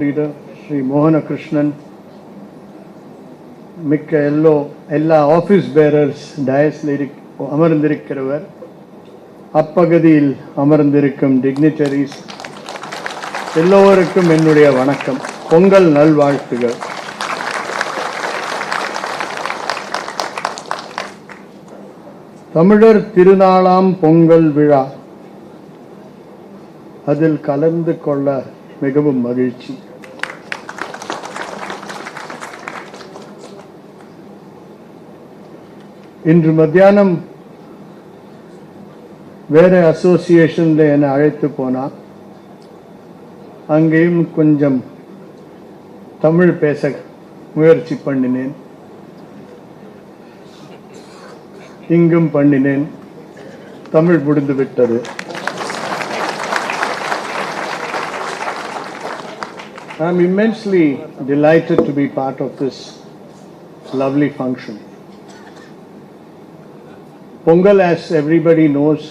leader Sri Mohana Krishnan, மிக்க எல்லா office bearers டயஸ்ல அமர்ந்திருக்கிறவர், அப்பகுதியில் அமர்ந்திருக்கும் டிக்னிட்டரிஸ் எல்லோருக்கும் என்னுடைய வணக்கம், பொங்கல் நல்வாழ்த்துகள். தமிழர் திருநாளாம் பொங்கல் விழா, அதில் கலந்து கொள்ள மிகவும் மகிழ்ச்சி. இன்று மத்தியானம் வேற அசோசியேஷன்ல என்னை அழைத்து போனா, அங்கேயும் கொஞ்சம் தமிழ் பேச முயற்சி பண்ணினேன், இங்கும் பண்ணினேன். தமிழ் முடிந்து விட்டது. I am immensely delighted to be part of this lovely function. Pongal, as everybody knows,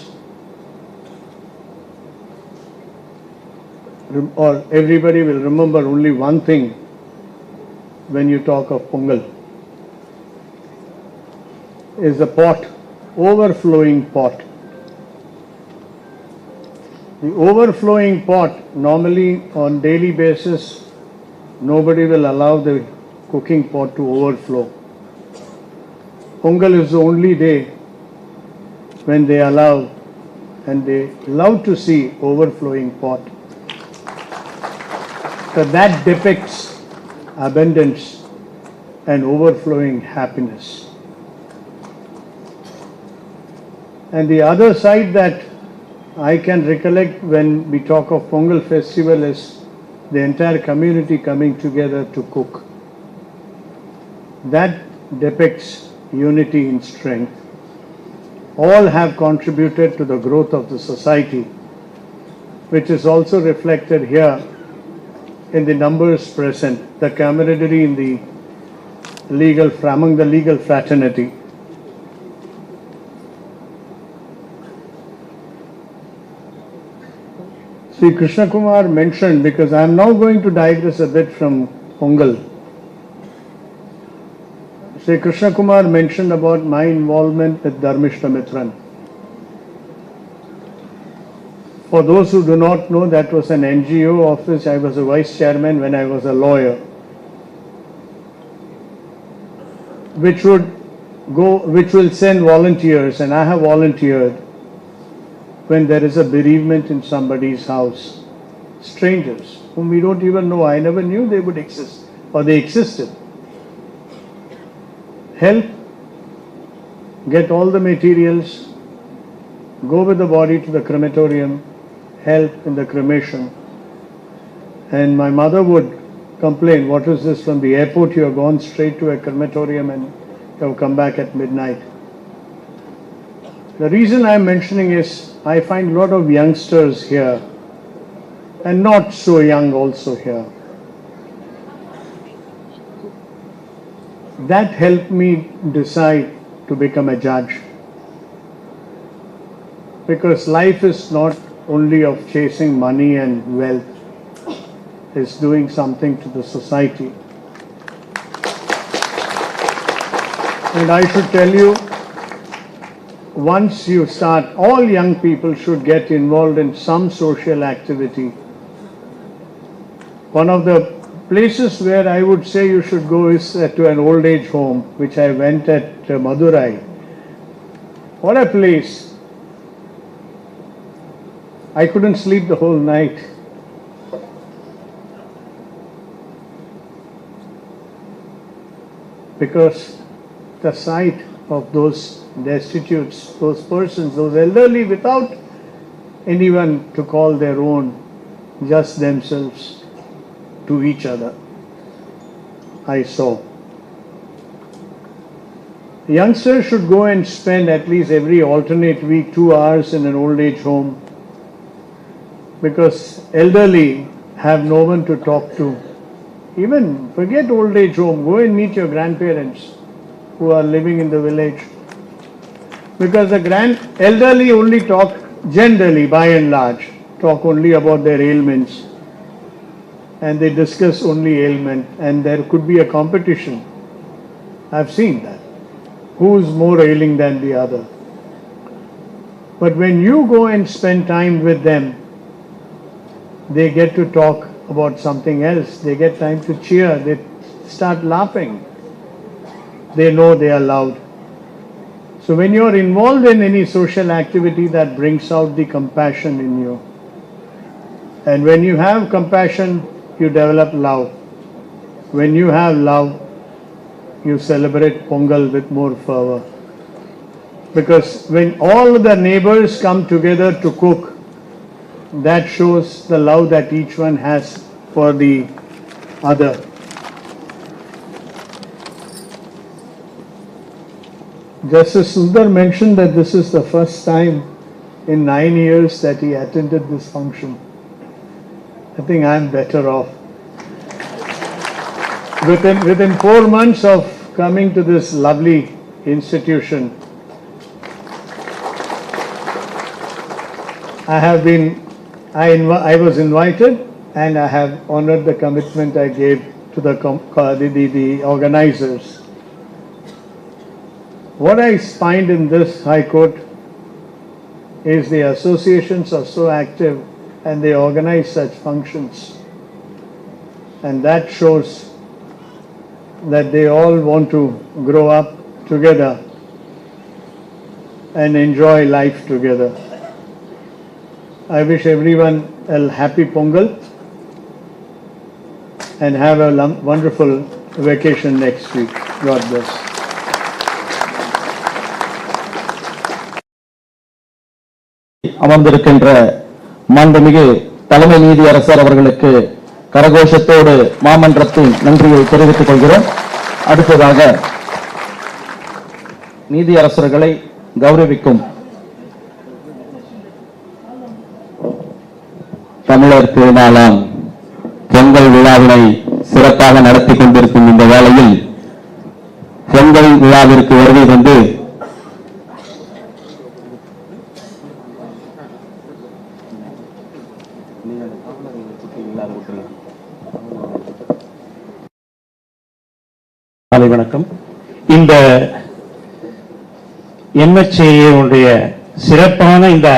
or everybody will remember only one thing when you talk of Pongal, is the pot, overflowing pot. The overflowing pot, normally on daily basis, nobody will allow the cooking pot to overflow. Pongal is the only day when they allow, and they love to see overflowing pot. So that depicts abundance and overflowing happiness. And the other side that I can recollect when we talk of Pongal festival is the entire community coming together to cook. That depicts unity in strength. All have contributed to the growth of the society, which is also reflected here in the numbers present, the camaraderie in the among the legal fraternity. Sri Krishna Kumar mentioned, because I am now going to digress a bit from Pongal. Sri Krishna Kumar mentioned about my involvement with Dharmishta Mitran. For those who do not know, that was an NGO office. I was a vice chairman when I was a lawyer, which will send volunteers, and I have volunteered when there is a bereavement in somebody's house. Strangers whom we don't even know, I never knew they would exist, or they existed. Help, get all the materials, go with the body to the crematorium, help in the cremation. And my mother would complain, what is this, from the airport you have gone straight to a crematorium and you have come back at midnight. The reason I am mentioning is I find a lot of youngsters here, and not so young also here. That helped me decide to become a judge, because life is not only of chasing money and wealth, it's doing something to the society. And I should tell you, once you start, all young people should get involved in some social activity. One of the places where I would say you should go is to an old age home, which I went at Madurai. What a place! I couldn't sleep the whole night. Because the sight of those destitutes, those persons, those elderly without anyone to call their own, just themselves to each other, I saw. Youngsters should go and spend at least every alternate week 2 hours in an old age home, because elderly have no one to talk to. Even forget old age home, go and meet your grandparents who are living in the village. Because the elderly only talk generally, by and large, talk only about their ailments. and they discuss only ailment, and there could be a competition. I've seen that. Who's more ailing than the other? But when you go and spend time with them, they get to talk about something else. They get time to cheer. They start laughing. They know they are loved. So when you are involved in any social activity, that brings out the compassion in you. And when you have compassion, you develop love. When you have love, you celebrate Pongal with more fervor. Because when all the neighbors come together to cook, that shows the love that each one has for the other. Justice Sundar mentioned that this is the first time in 9 years that he attended this function. I think I'm better off. Within 4 months of coming to this lovely institution, I was invited, and I have honored the commitment I gave to the organizers. What I find in this High Court is the associations are so active and they organize such functions. And that shows that they all want to grow up together and enjoy life together. I wish everyone a happy Pongal and have a wonderful vacation next week. God bless. அமர்ந்திருக்கின்ற மாண்புமிகு தலைமை நீதியரசர் அவர்களுக்கு கரகோஷத்தோடு மாமன்றத்தின் நன்றியை தெரிவித்துக் கொள்கிறோம். அடுத்ததாக நீதியரசர்களை கௌரவிக்கும் தமிழர் திருநாளாம் பொங்கல் விழாவினை சிறப்பாக நடத்தி கொண்டிருக்கும் இந்த வேளையில் பொங்கல் விழாவிற்கு வருகை தந்து வணக்கம். இந்த MHA உடைய சிறப்பான இந்த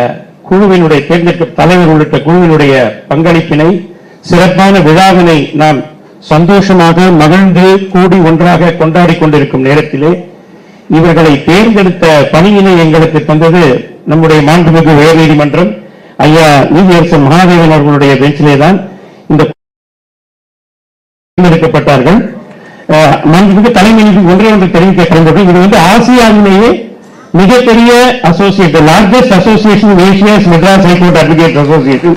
குழுவினுடைய தேர்ந்தெடுக்க தலைவர் உள்ளிட்ட குழுவினுடைய பங்களிப்பினை சிறப்பான விழாவினை நாம் சந்தோஷமாக மகிழ்ந்து கூடி ஒன்றாக கொண்டாடி கொண்டிருக்கும் நேரத்திலே இவர்களை தேர்ந்தெடுத்த பணியினை எங்களுக்கு தந்தது நம்முடைய மாண்புமிகு உயர் நீதிமன்றம் ஐயா நீதியரசர் மகாதேவன் அவர்களுடைய பெஞ்சிலே தான் இந்த தேர்ந்தெடுக்கப்பட்டார்கள். மாண்புமிகு தலைமை நீதி ஒன்று தெரிவிக்க கடந்தது. இது வந்து ஆசியாவிலேயே மிகப்பெரிய associate, largest association Asia's Madras high court advocate association.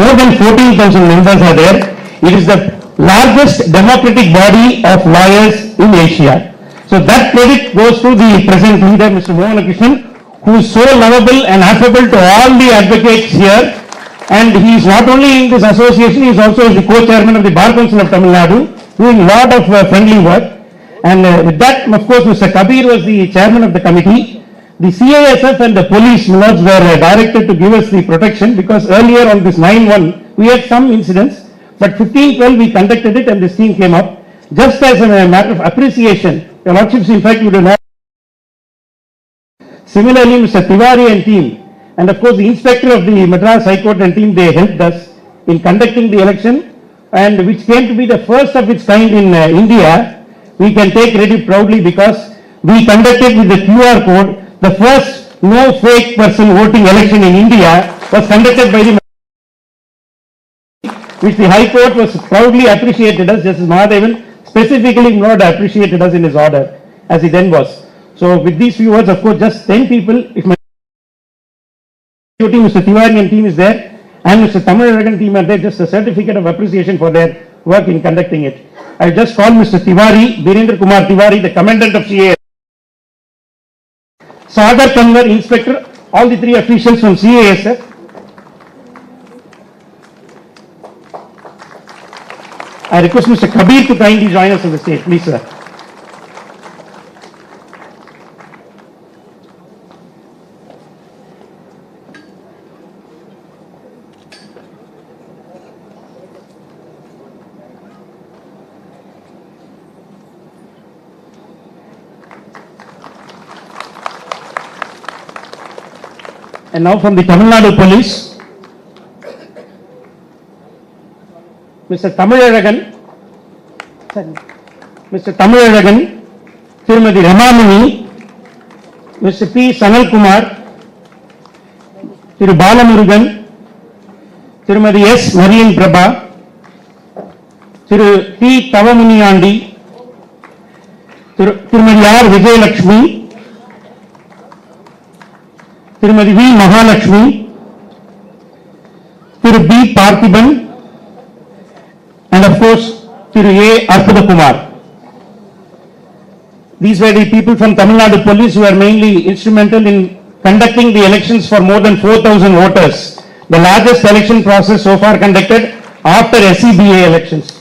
More than 14,000 members are there. It is the largest democratic body of lawyers in Asia. So that credit goes to the present leader, Mr. Mohan Krishnan, who is so lovable and affable to all the advocates here. And he is not only in this association, he is also the co-chairman of the Bar Council of Tamil Nadu, doing a lot of friendly work. And with that, of course, Mr. Kabir was the chairman of the committee. The CISF and the police were directed to give us the protection, because earlier on this 9/1 we had some incidents, but 15/12 we conducted it and this thing came up. Just as a matter of appreciation, Your Lordships, in fact, you do not. Similarly, Mr. Tiwari and team, and of course the inspector of the Madras High Court and team, they helped us in conducting the election, and which came to be the first of its kind in India. We can take credit proudly because we conducted with the QR code. The first no fake person voting election in India was conducted by the, which the High Court was proudly appreciated us. Justice Mahadevan specifically not appreciated us in his order, as he then was. So with these few words, of course, just 10 people, if my Mr. Tiwari and team is there, and Mr. Tamil team are there, just a certificate of appreciation for their work in conducting it. I just call Mr. Tiwari, Birendra Kumar Tiwari, the commandant of CA, Sagar Kanwar, inspector, all the three officials from CASF. I request Mr. Kabir to kindly join us on the stage, please, sir. And now from the Tamil Nadu Police, Mr. Tamilaragan, Srimati Ramamani, Mr. P. Sanal Kumar, Thiru Balamurugan, Srimati S. Marian Prabha, Thiru T. Tavamuniyandi, Srimati R. Vijayalakshmi, Srimati V. Mahalakshmi, Thiru B. Parthiban, and of course Thiru A. Arpada Kumar. These were the people from Tamil Nadu Police who were mainly instrumental in conducting the elections for more than 4,000 voters, the largest election process so far conducted after SCBA elections.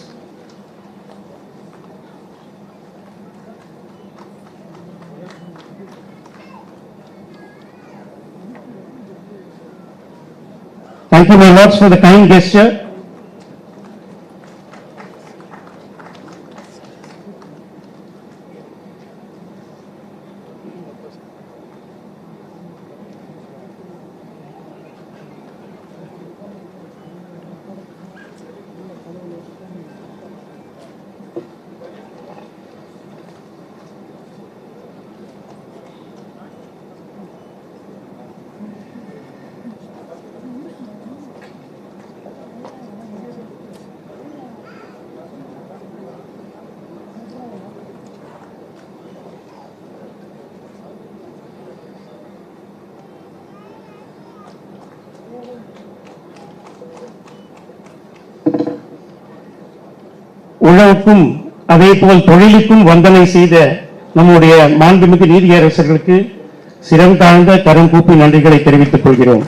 Thank you, my lords, for the kind gesture. உழவுக்கும் அதேபோல் தொழிலுக்கும் வந்தனை செய்த நம்முடைய மாண்புமிகு நீதியரசர்களுக்கு சிரம் தாழ்ந்த கரம் கூப்பி நன்றிகளை தெரிவித்துக் கொள்கிறோம்.